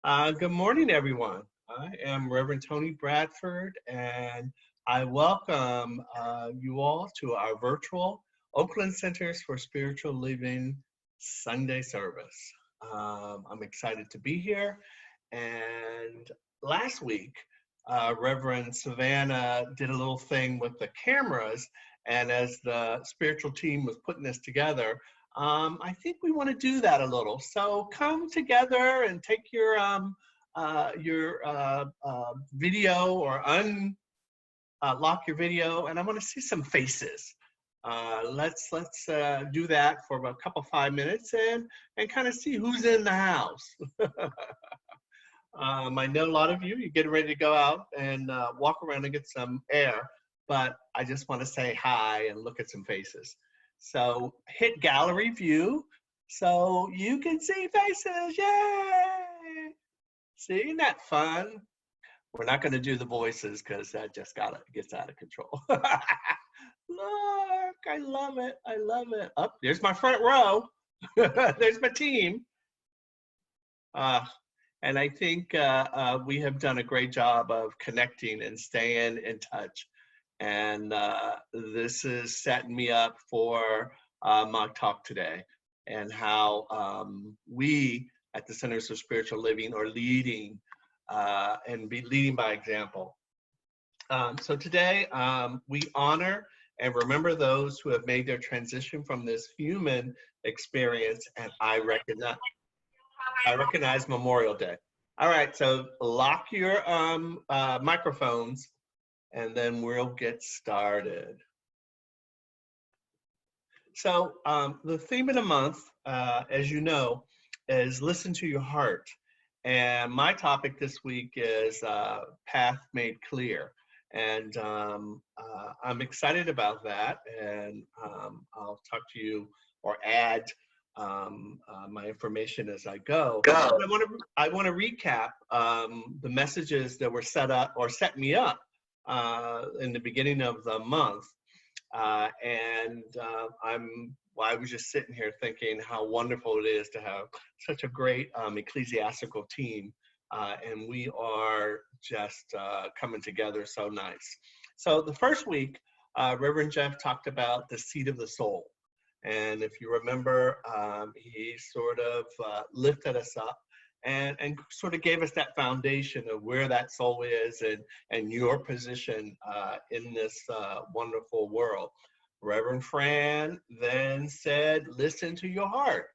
Good morning, everyone. I am Reverend Tony Bradford, and I welcome you all to our virtual Oakland Centers for Spiritual Living Sunday service. I'm excited to be here. And last week, Reverend Savannah did a little thing with the cameras, and as the spiritual team was putting this together, I think we want to do that a little. So come together and take your video or unlock your video, and I want to see some faces. Let's do that for a couple 5 minutes and kind of see who's in the house. I know a lot of you, you're getting ready to go out and walk around and get some air, but I just want to say hi and look at some faces. So hit gallery view so you can see faces. Yay! See, isn't that fun? We're not going to do the voices because that just gets out of control. Look, I love it. I love it. Up, there's my front row. There's my team. And I think we have done a great job of connecting and staying in touch. And this is setting me up for my talk today and how we at the Centers for Spiritual Living are leading and be leading by example. So today we honor and remember those who have made their transition from this human experience, and I recognize Memorial Day. All right, so lock your microphones and then we'll get started. So the theme of the month, as you know, is listen to your heart. And my topic this week is Path Made Clear. And I'm excited about that. And I'll talk to you or add my information as I go. But I want to recap the messages that were set up or set me up in the beginning of the month. I was just sitting here thinking how wonderful it is to have such a great ecclesiastical team. And we are just coming together so nice. So the first week, Reverend Jeff talked about the seat of the soul. And if you remember, he sort of lifted us up and sort of gave us that foundation of where that soul is and your position in this wonderful world. Reverend Fran then said, listen to your heart,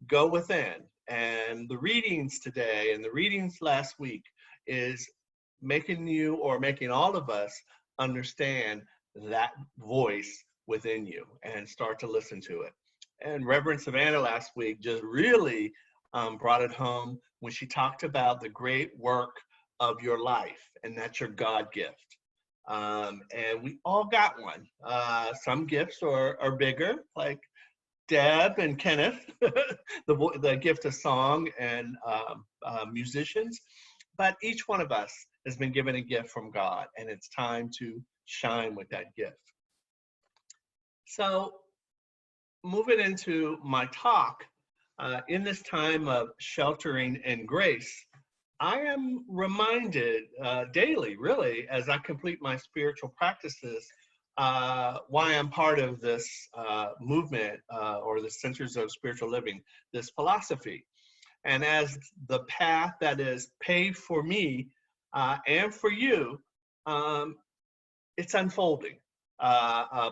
go within. And the readings today and the readings last week is making you or making all of us understand that voice within you and start to listen to it. And Reverend Savannah last week just really brought it home when she talked about the great work of your life, and that's your God gift. And we all got one. Some gifts are bigger, like Deb and Kenneth, the gift of song and musicians. But each one of us has been given a gift from God, and it's time to shine with that gift. So moving into my talk, in this time of sheltering and grace, I am reminded daily, really, as I complete my spiritual practices, why I'm part of this movement or the Centers of Spiritual Living, this philosophy. And as the path that is paved for me and for you, it's unfolding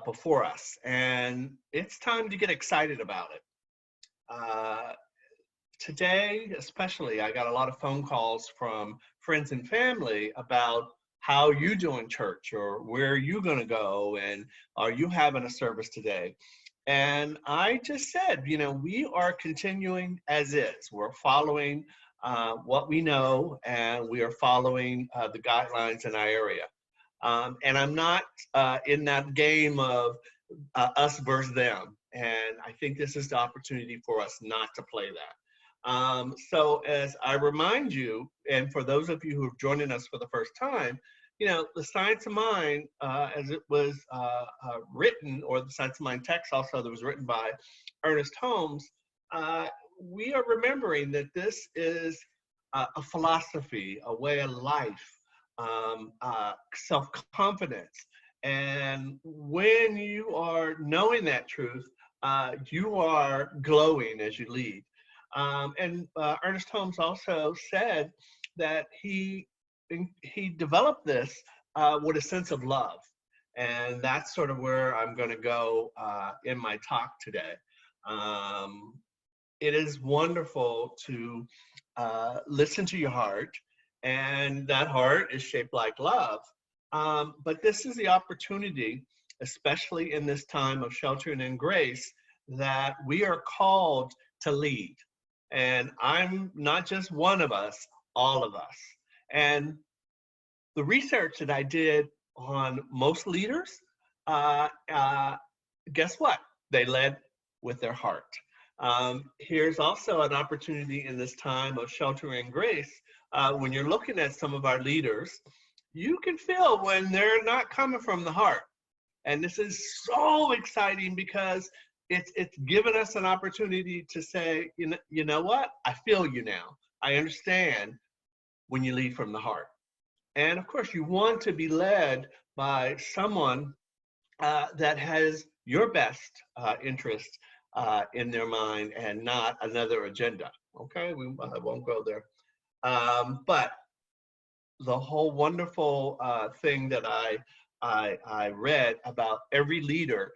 before us. And it's time to get excited about it. Today, especially, I got a lot of phone calls from friends and family about how you doing church or where are you going to go and are you having a service today? And I just said, you know, we are continuing as is. We're following what we know and we are following the guidelines in our area. And I'm not in that game of us versus them. And I think this is the opportunity for us not to play that. So as I remind you, and for those of you who are joining us for the first time, you know, the Science of Mind, as it was written, or the Science of Mind text also that was written by Ernest Holmes, we are remembering that this is a philosophy, a way of life, self-confidence. And when you are knowing that truth, you are glowing as you lead. And Ernest Holmes also said that he developed this with a sense of love. And that's sort of where I'm going to go in my talk today. Um, it is wonderful to listen to your heart, and that heart is shaped like love. But this is the opportunity, especially in this time of sheltering in grace, that we are called to lead. And I'm not just one of us, all of us. And the research that I did on most leaders, uh, uh, guess what? They led with their heart. Here's also an opportunity in this time of sheltering grace. When you're looking at some of our leaders, you can feel when they're not coming from the heart. And this is so exciting because it's given us an opportunity to say, you know what? I feel you now. I understand when you lead from the heart. And of course, you want to be led by someone that has your best interest in their mind and not another agenda. Okay, I won't go there. But the whole wonderful thing that I read about every leader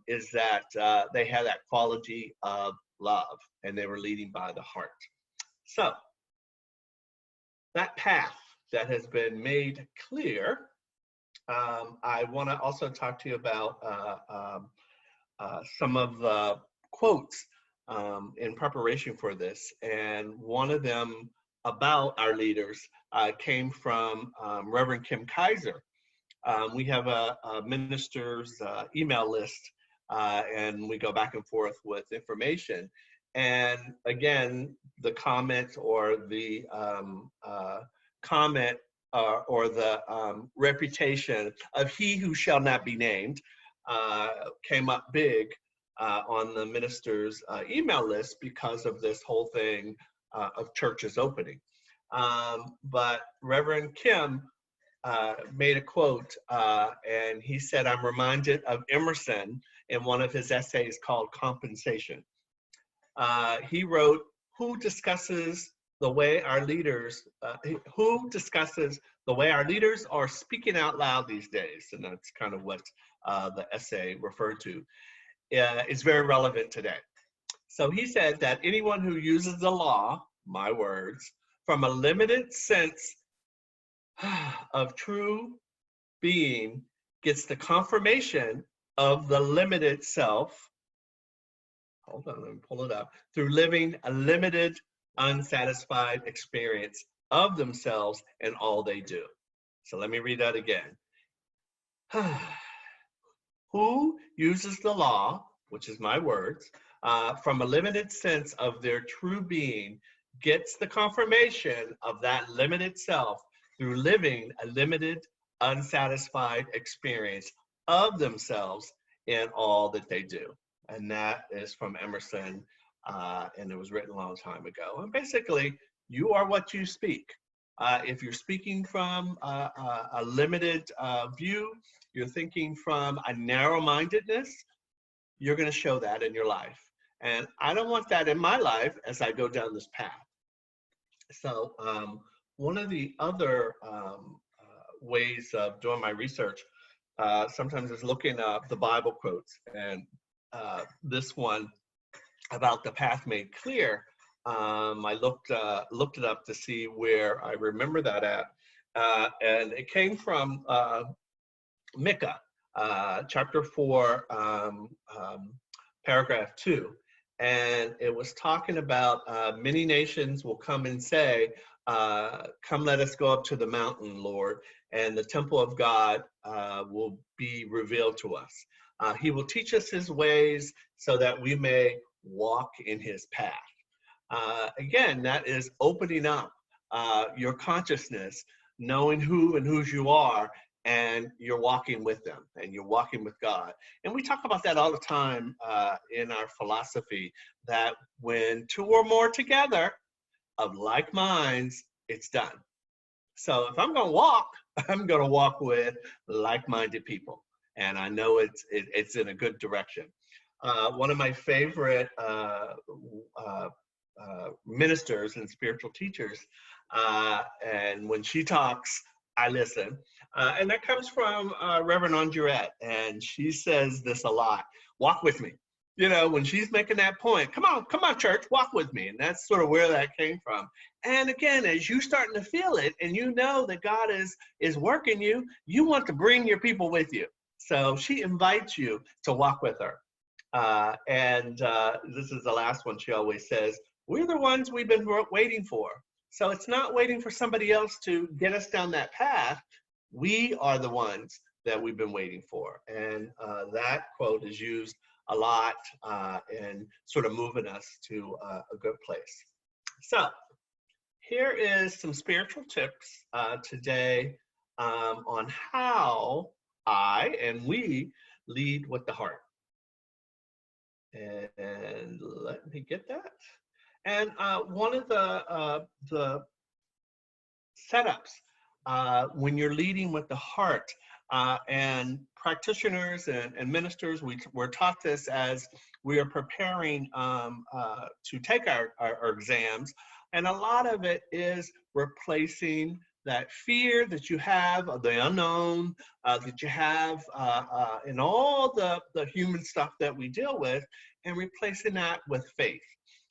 is that they had that quality of love, and they were leading by the heart. So that path that has been made clear, I want to also talk to you about some of the quotes in preparation for this. And one of them about our leaders came from Reverend Kim Kaiser. We have a minister's email list, and we go back and forth with information. And again, the comment or the comment or the reputation of he who shall not be named came up big on the minister's email list because of this whole thing of churches opening. But Reverend Kim made a quote, and he said, "I'm reminded of Emerson in one of his essays called Compensation." He wrote, who discusses the way our leaders are speaking out loud these days, and that's kind of what the essay referred to, is very relevant today. So he said that anyone who uses the law, my words, from a limited sense of true being gets the confirmation of the limited self, hold on, let me pull it up, through living a limited, unsatisfied experience of themselves and all they do. So let me read that again. Who uses the law, which is my words, from a limited sense of their true being gets the confirmation of that limited self through living a limited, unsatisfied experience of themselves in all that they do. And that is from Emerson, and it was written a long time ago. And basically, you are what you speak. If you're speaking from a limited view, you're thinking from a narrow-mindedness, you're going to show that in your life. And I don't want that in my life as I go down this path. So one of the other ways of doing my research sometimes is looking up the Bible quotes. And this one about the path made clear, I looked it up to see where I remember that at. And it came from Micah, chapter 4, paragraph 2. And it was talking about many nations will come and say, come let us go up to the mountain, Lord, and the temple of God will be revealed to us. He will teach us his ways so that we may walk in his path. Again, that is opening up your consciousness, knowing who and whose you are, and you're walking with them, and you're walking with God. And we talk about that all the time in our philosophy, that when two or more together, of like minds, it's done. So if I'm going to walk, I'm going to walk with like-minded people, and I know it's in a good direction. One of my favorite ministers and spiritual teachers, and when she talks, I listen. And that comes from Reverend Andrette, and she says this a lot: "Walk with me." You know, when she's making that point, come on, church, walk with me. And that's sort of where that came from. And again, as you starting to feel it and you know that God is working you, you want to bring your people with you. So she invites you to walk with her. And this is the last one she always says, we're the ones we've been waiting for. So it's not waiting for somebody else to get us down that path. We are the ones that we've been waiting for. And that quote is used a lot in sort of moving us to a good place. So here is some spiritual tips today on how I and we lead with the heart. And let me get that. And one of the setups when you're leading with the heart, and practitioners and ministers, we're taught this as we are preparing to take our exams. And a lot of it is replacing that fear that you have of the unknown, that you have in all the human stuff that we deal with, and replacing that with faith.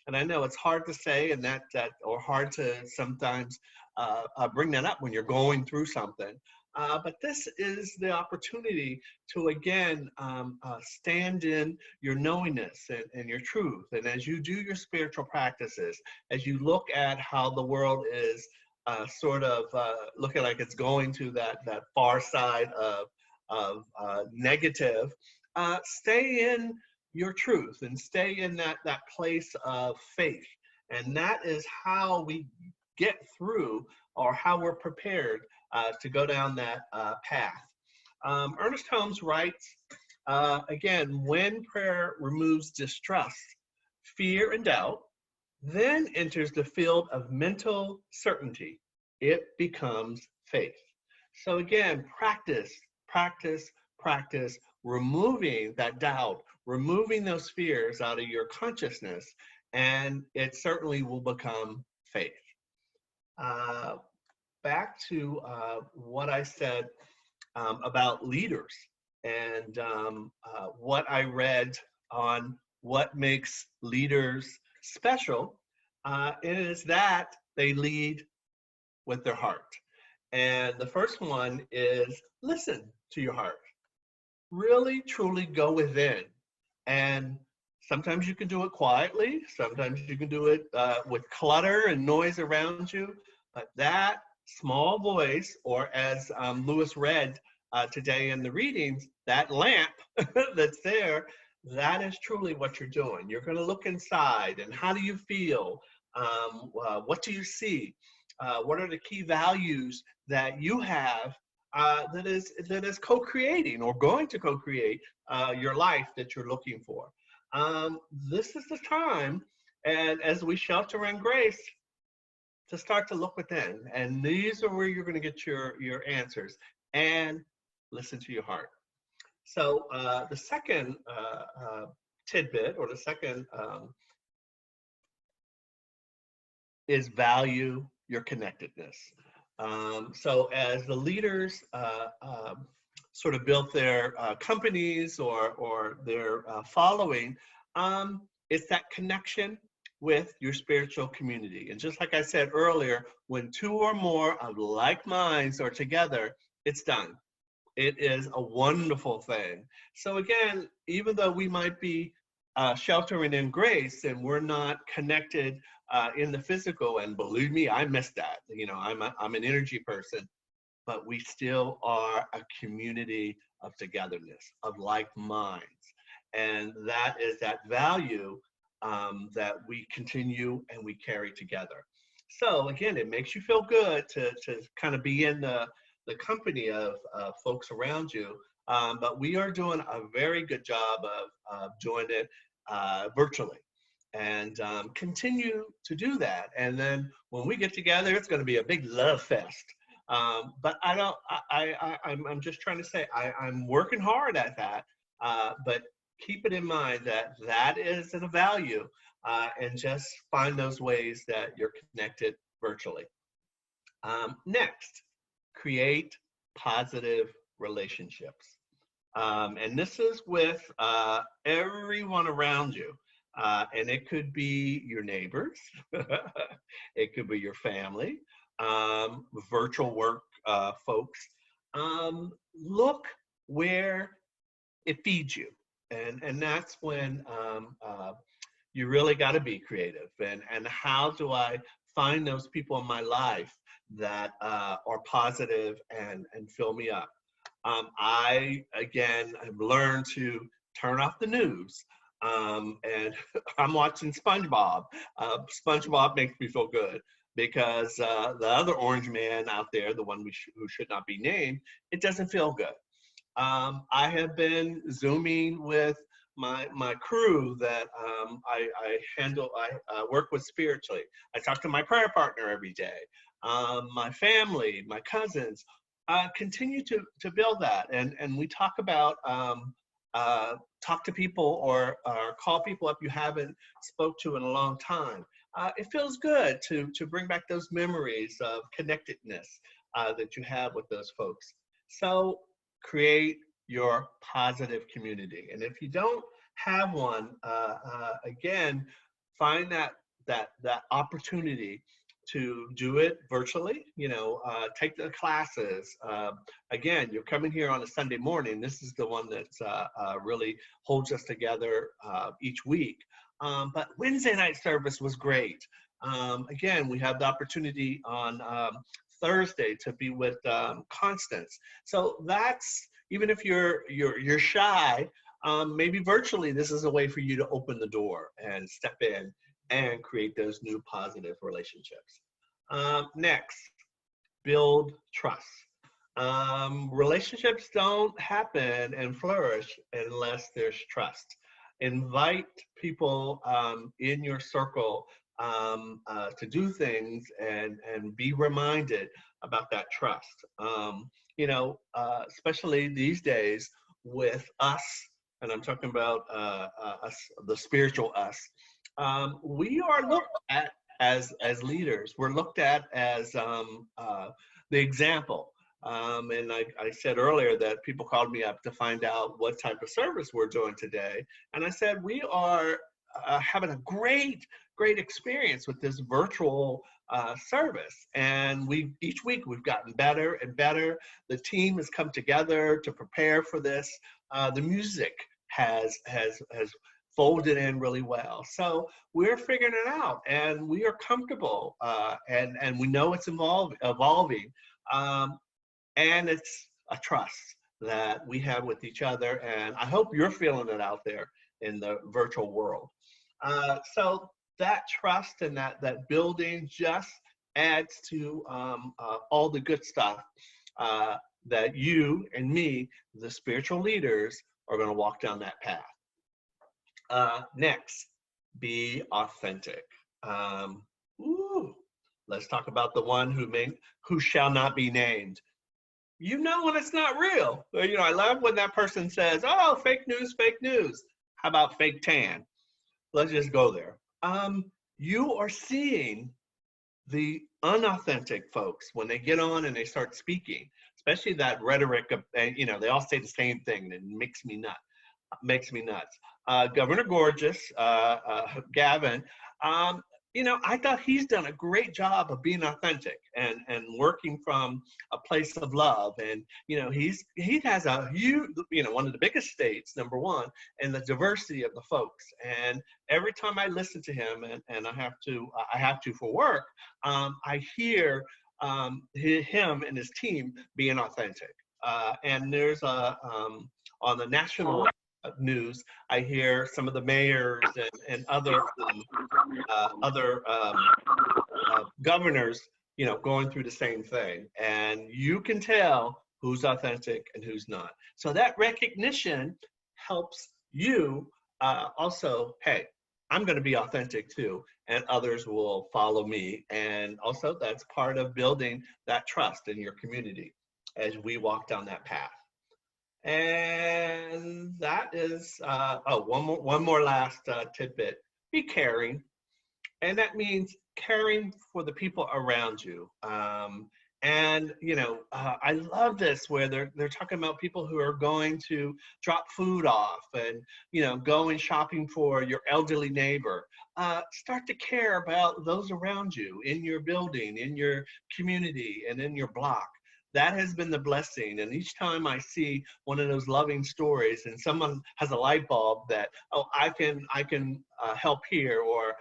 And I know it's hard to say, and that or hard to sometimes bring that up when you're going through something. But this is the opportunity to, again, stand in your knowingness and your truth. And as you do your spiritual practices, as you look at how the world is sort of looking like it's going to that far side of negative, stay in your truth and stay in that place of faith. And that is how we get through, or how we're prepared to go down that path. Ernest Holmes writes, again, when prayer removes distrust, fear, and doubt, then enters the field of mental certainty. It becomes faith. So again, practice, practice, practice, removing that doubt, removing those fears out of your consciousness, and it certainly will become faith. Back to what I said about leaders and what I read on what makes leaders special, it is that they lead with their heart. And the first one is listen to your heart. Really, truly go within. And sometimes you can do it quietly. Sometimes you can do it with clutter and noise around you. But that small voice, or as Lewis read today in the readings, that lamp that's there, that is truly what you're doing. You're going to look inside, and how do you feel? What do you see? What are the key values that you have that is co-creating or going to co-create your life that you're looking for? This is the time, and as we shelter in grace, to start to look within. And these are where you're going to get your answers, and listen to your heart. So the second tidbit, or the second is value your connectedness. So as the leaders sort of built their companies or their following, it's that connection with your spiritual community. And just like I said earlier, when two or more of like minds are together, it's done. It is a wonderful thing. So again, even though we might be sheltering in grace and we're not connected in the physical, and believe me, I miss that. You know, I'm an energy person, but we still are a community of togetherness, of like minds. And that is that value that we continue and we carry together. So again, it makes you feel good to kind of be in the company of folks around you. But we are doing a very good job of doing it virtually. and continue to do that. And then when we get together, it's going to be a big love fest. But I don't. I'm just trying to say I'm working hard at that. But keep it in mind that that is a value, and just find those ways that you're connected virtually. Next, create positive relationships. And this is with everyone around you. And it could be your neighbors, it could be your family, virtual work folks. Look where it feeds you. And that's when you really got to be creative. And how do I find those people in my life that are positive and fill me up? I, again, have learned to turn off the news. And I'm watching SpongeBob. SpongeBob makes me feel good because the other orange man out there, the one who should not be named, it doesn't feel good. I have been Zooming with my crew that I work with spiritually. I talk to my prayer partner every day. My family, my cousins, continue to build that. And we talk about talk to people or call people up you haven't spoke to in a long time. It feels good to bring back those memories of connectedness that you have with those folks. So create your positive community. And if you don't have one, again, find that opportunity to do it virtually, take the classes. Again, you're coming here on a Sunday morning. This is the one that really holds us together each week. But Wednesday night service was great. Again, we have the opportunity on Thursday to be with Constance. So that's, even if you're shy, maybe virtually, this is a way for you to open the door and step in and create those new positive relationships. Next, build trust. Relationships don't happen and flourish unless there's trust. Invite people in your circle to do things and be reminded about that trust. Especially these days with us, and I'm talking about us, the spiritual us. We are looked at as leaders. We're looked at as the example. And I said earlier that people called me up to find out what type of service we're doing today. And I said, we are having a great experience with this virtual service. And each week we've gotten better and better. The team has come together to prepare for this. The music has folded in really well. So we're figuring it out, and we are comfortable, and we know it's evolving, and it's a trust that we have with each other, and I hope you're feeling it out there in the virtual world. So that trust and that building just adds to all the good stuff that you and me, the spiritual leaders, are going to walk down that path. Next, be authentic. Let's talk about the one who shall not be named. You know when it's not real. I love when that person says, "Oh, fake news, fake news." How about fake tan? Let's just go there. You are seeing the unauthentic folks when they get on and they start speaking, especially that rhetoric of, they all say the same thing, and it makes me nuts. Governor Gorgeous, Gavin, I thought he's done a great job of being authentic and working from a place of love. And, he has a huge, one of the biggest states, number one, and the diversity of the folks. And every time I listen to him, and I have to for work, I hear him and his team being authentic. And there's on the national news, I hear some of the mayors and other governors, going through the same thing, and you can tell who's authentic and who's not. So that recognition helps you also. Hey, I'm going to be authentic too, and others will follow me. And also, that's part of building that trust in your community as we walk down that path. And that is, one more last tidbit. Be caring, and that means caring for the people around you. And I love this where they're talking about people who are going to drop food off and going shopping for your elderly neighbor. Start to care about those around you in your building, in your community, and in your block. That has been the blessing. And each time I see one of those loving stories and someone has a light bulb that, oh, I can help here, or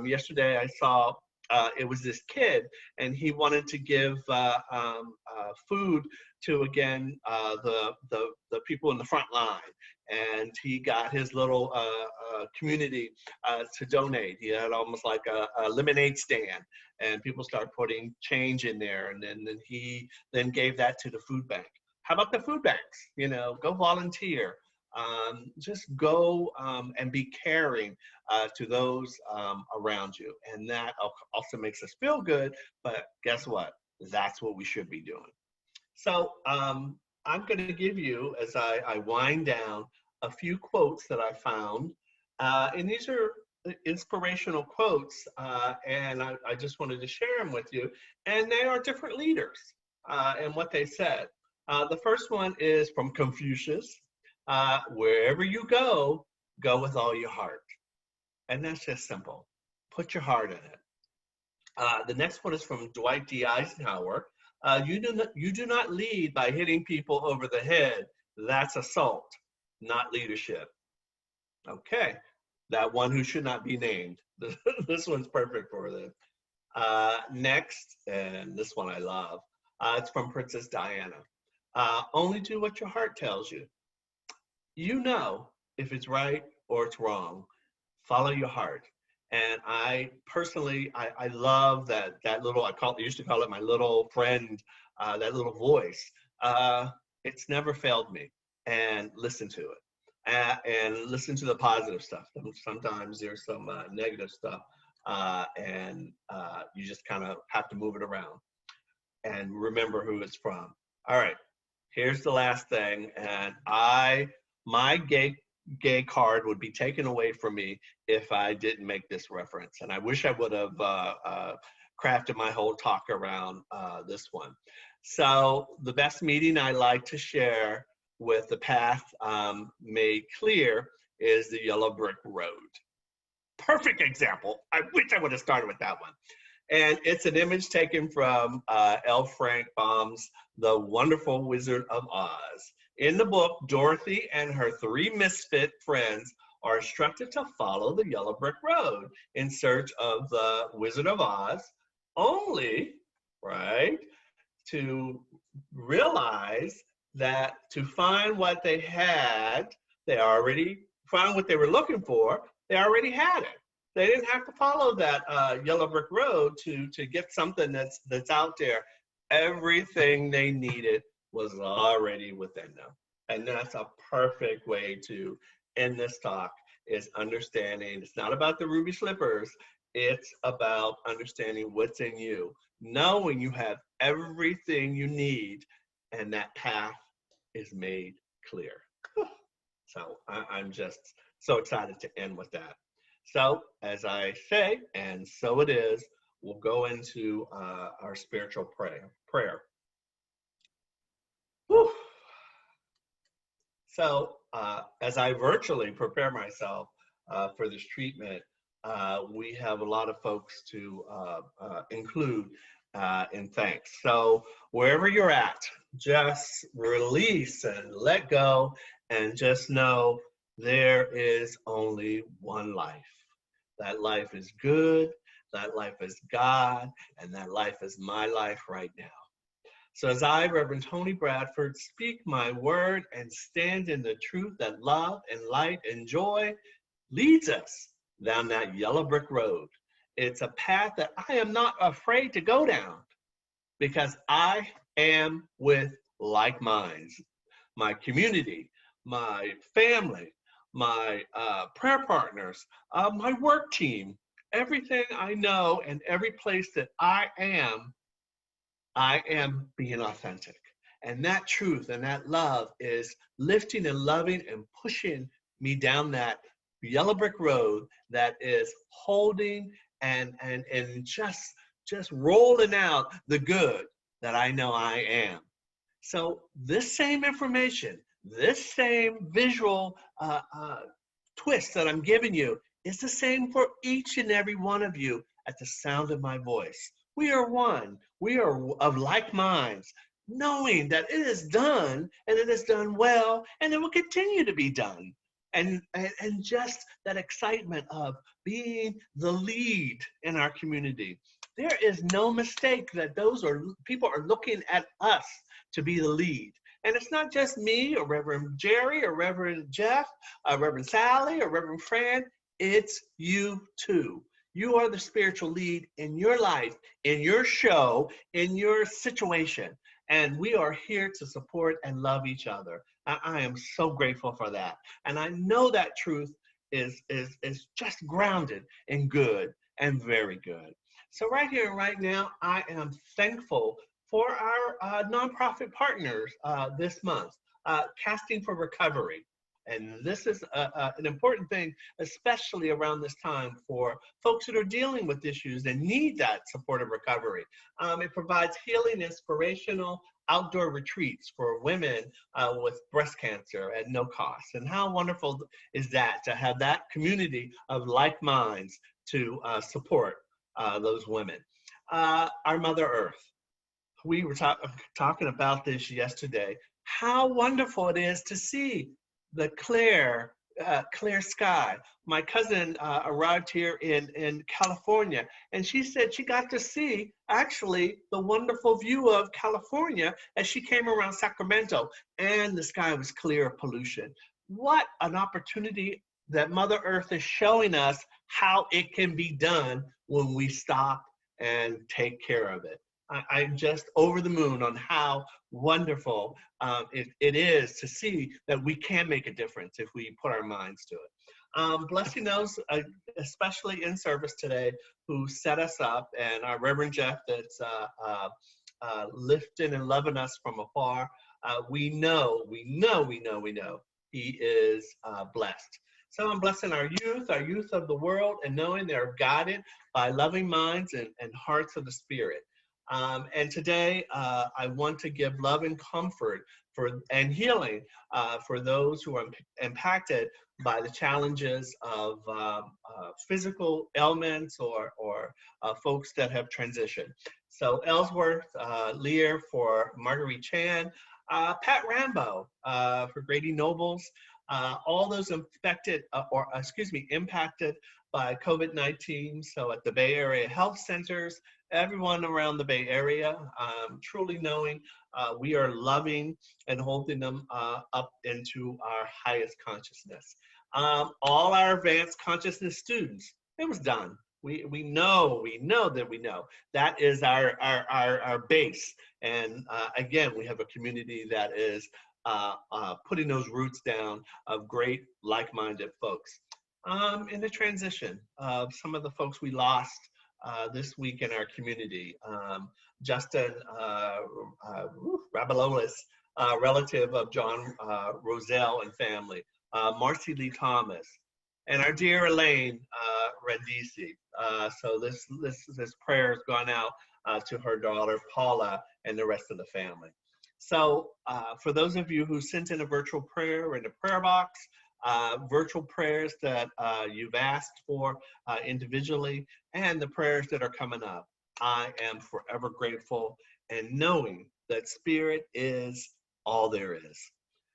yesterday I saw it was this kid, and he wanted to give food to the people in the front line, and he got his little community to donate. He had almost like a lemonade stand, and people started putting change in there, and then he then gave that to the food bank. How about the food banks? Go volunteer. Just go and be caring to those around you. And that also makes us feel good, but guess what? That's what we should be doing. So I'm going to give you, as I wind down, a few quotes that I found. And these are inspirational quotes, and I just wanted to share them with you. And they are different leaders and what they said. The first one is from Confucius. Wherever you go with all your heart. And that's just simple. Put your heart in it. The next one is from Dwight D. Eisenhower. You do not lead by hitting people over the head. That's assault, not leadership. Okay, that one who should not be named. This one's perfect for this. Next, and this one I love. It's from Princess Diana. Only do what your heart tells you. You know if it's right or it's wrong. Follow your heart. And I personally, I love that little, I used to call it my little friend, that little voice. It's never failed me. And listen to it. And listen to the positive stuff. Sometimes there's some negative stuff, and you just kind of have to move it around and remember who it's from. All right, here's the last thing. And my gay card would be taken away from me if I didn't make this reference. And I wish I would have crafted my whole talk around this one. So the best meeting I like to share with the path made clear is the yellow brick road. Perfect example. I wish I would have started with that one. And it's an image taken from L. Frank Baum's The Wonderful Wizard of Oz. In the book, Dorothy and her 3 misfit friends are instructed to follow the yellow brick road in search of the Wizard of Oz, only, right, to realize that to find what they had, found what they were looking for, they already had it. They didn't have to follow that yellow brick road to get something that's out there. Everything they needed was already within them. And that's a perfect way to end this talk, is understanding it's not about the ruby slippers. It's about understanding what's in you, knowing you have everything you need, and that path is made clear. So I'm just so excited to end with that. So as I say, and so it is, we'll go into our spiritual prayer. Whew. So as I virtually prepare myself for this treatment, we have a lot of folks to include in thanks. So wherever you're at, just release and let go, and just know there is only one life. That life is good, that life is God, and that life is my life right now. So as I, Reverend Tony Bradford, speak my word and stand in the truth that love and light and joy leads us down that yellow brick road. It's a path that I am not afraid to go down, because I am with like minds. My community, my family, my prayer partners, my work team, everything I know, and every place that I am being authentic. And that truth and that love is lifting and loving and pushing me down that yellow brick road that is holding and just rolling out the good that I know I am. So this same information, this same visual twist that I'm giving you is the same for each and every one of you at the sound of my voice. We are one. We are of like minds, knowing that it is done and it is done well and it will continue to be done. And just that excitement of being the lead in our community. There is no mistake that those are people are looking at us to be the lead. And it's not just me or Reverend Jerry or Reverend Jeff, Reverend Sally or Reverend Fran. It's you too. You are the spiritual lead in your life, in your show, in your situation. And we are here to support and love each other. I am so grateful for that. And I know that truth is just grounded in good and very good. So right here and right now, I am thankful for our nonprofit partners this month, Casting for Recovery. And this is an important thing, especially around this time for folks that are dealing with issues and need that supportive recovery. It provides healing, inspirational outdoor retreats for women with breast cancer at no cost. And how wonderful is that to have that community of like minds to support those women. Our Mother Earth. We were talking about this yesterday. How wonderful it is to see the clear sky. My cousin arrived here in California, and she said she got to see actually the wonderful view of California as she came around Sacramento, and the sky was clear of pollution. What an opportunity that Mother Earth is showing us how it can be done when we stop and take care of it. I'm just over the moon on how wonderful it is to see that we can make a difference if we put our minds to it. Blessing those, especially in service today, who set us up, and our Reverend Jeff that's lifting and loving us from afar. We know he is blessed. So I'm blessing our youth of the world, and knowing they're guided by loving minds and hearts of the Spirit. And today, I want to give love and comfort and healing for those who are impacted by the challenges of physical ailments or folks that have transitioned. So Ellsworth Lear for Marguerite Chan, Pat Rambo for Grady Nobles, all those impacted by COVID-19. So at the Bay Area Health Centers, everyone around the Bay Area, truly knowing we are loving and holding them up into our highest consciousness. All our advanced consciousness students, it was done. We know that is our base. And again, we have a community that is putting those roots down of great like-minded folks. In the transition of some of the folks we lost this week in our community. Justin Rabalolis, relative of John Roselle and family. Marcy Lee Thomas, and our dear Elaine Rendisi. So this prayer has gone out to her daughter Paula and the rest of the family. So for those of you who sent in a virtual prayer in the prayer box, virtual prayers that you've asked for individually, and the prayers that are coming up, I am forever grateful and knowing that Spirit is all there is.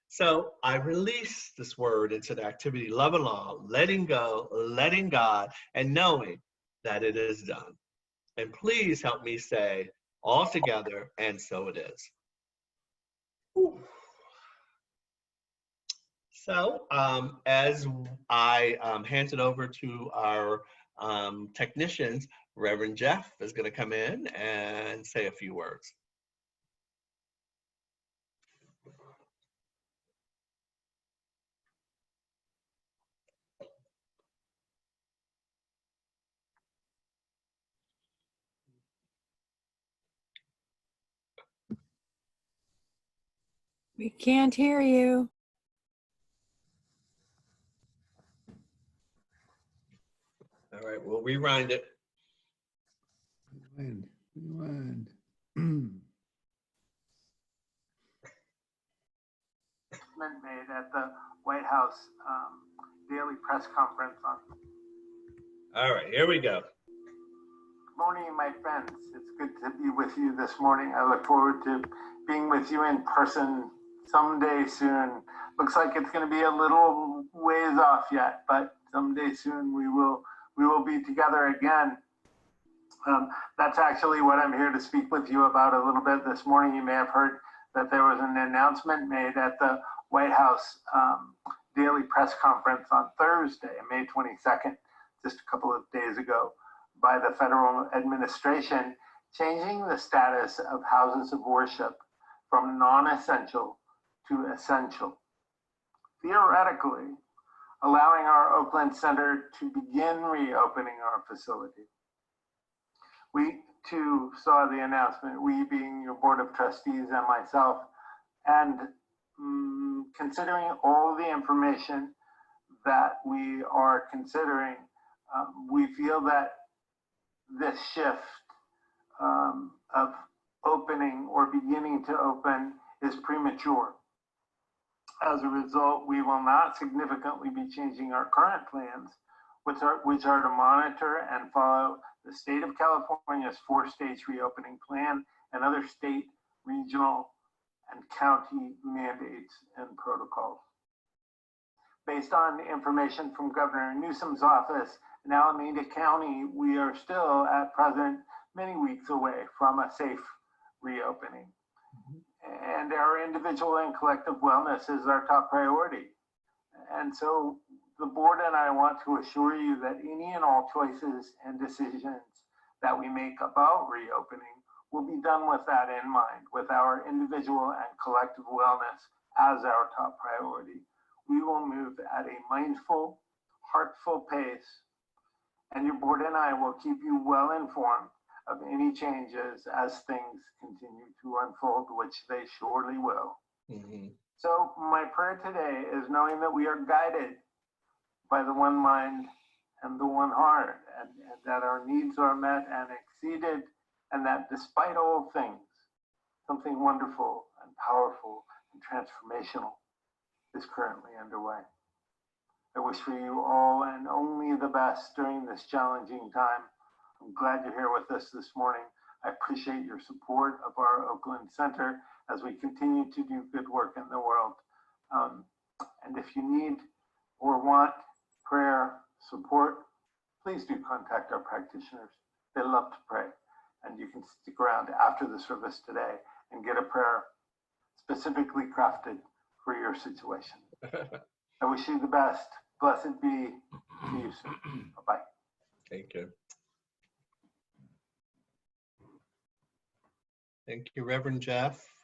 So I release this word into the activity, love along, letting go, letting God, and knowing that it is done. And please help me say all together, and so it is. Whew. So as I hand it over to our technicians, Reverend Jeff is going to come in and say a few words. We can't hear you. All right, we'll rewind it. Rewind. Made at the White House daily press conference on. All right, here we go. Good morning, my friends. It's good to be with you this morning. I look forward to being with you in person someday soon. Looks like it's going to be a little ways off yet, but someday soon we will be together again. That's actually what I'm here to speak with you about a little bit this morning. You may have heard that there was an announcement made at the White House daily press conference on Thursday, May 22nd, just a couple of days ago, by the federal administration, changing the status of houses of worship from non-essential to essential. Theoretically, allowing our Oakland Center to begin reopening our facility. We too saw the announcement, we being your board of trustees and myself, and considering all the information that we are considering, we feel that this shift of opening or beginning to open is premature. As a result, we will not significantly be changing our current plans, which are to monitor and follow the state of California's 4-stage reopening plan and other state, regional, and county mandates and protocols. Based on information from Governor Newsom's office in Alameda County, we are still at present many weeks away from a safe reopening. And our individual and collective wellness is our top priority. And so the board and I want to assure you that any and all choices and decisions that we make about reopening will be done with that in mind, with our individual and collective wellness as our top priority. We will move at a mindful, heartful pace, and your board and I will keep you well informed of any changes as things continue to unfold, which they surely will. So my prayer today is knowing that we are guided by the one mind and the one heart, and that our needs are met and exceeded, and that despite all things, something wonderful and powerful and transformational is currently underway. I wish for you all and only the best during this challenging time. I'm glad you're here with us this morning. I appreciate your support of our Oakland Center as we continue to do good work in the world. And if you need or want prayer support, please do contact our practitioners. They love to pray. And you can stick around after the service today and get a prayer specifically crafted for your situation. I wish you the best. Blessed be. See you soon. Bye-bye. Thank you. Thank you, Reverend Jeff.